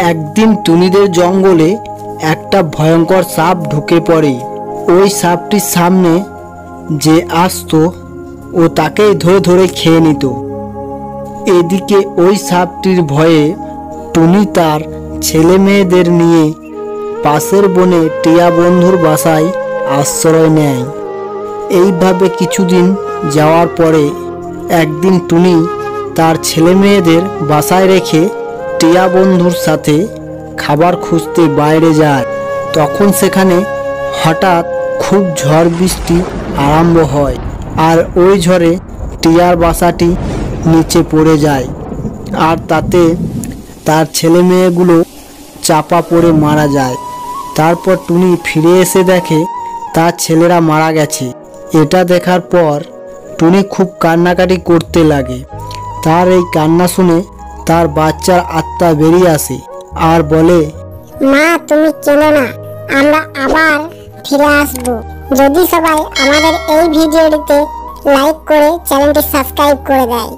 একদিন টুনিদের জঙ্গলে একটা ভয়ঙ্কর সাপ ঢুকে পড়ে। ওই সাপটির সামনে যে আসতো ও তাকেই ধরে ধরে খেয়ে নিত। এদিকে ওই সাপটির ভয়ে টুনি তার ছেলে মেয়েদের নিয়ে পাশের বনে টিয়া বন্ধুর বাসায় আশ্রয় নেয়। এইভাবে কিছুদিন যাওয়ার পরে একদিন টুনি তার ছেলে মেয়েদের বাসায় রেখে টিয়া বন্ধুর সাথে খাবার খুঁজতে বাইরে যায়। তখন সেখানে হঠাৎ খুব ঝড় বৃষ্টি আরম্ভ হয়, আর ওই ঝড়ে টিয়ার বাসাটি নিচে পড়ে যায়, আর তাতে তার ছেলে মেয়েগুলো চাপা পড়ে মারা যায়। তারপর টুনি ফিরে এসে দেখে তার ছেলেরা মারা গেছে। এটা দেখার পর টুনি খুব কান্নাকাটি করতে লাগে। তার এই কান্না শুনে তার বাচ্চার আত্মা বেরিয়ে আসে আর বলে, মা তুমি কেঁদো না, আমরা আবার ফিরে আসবো। যদি সবাই আমাদের এই ভিডিওটিতে লাইক করে চ্যানেলটি সাবস্ক্রাইব করে দেয়।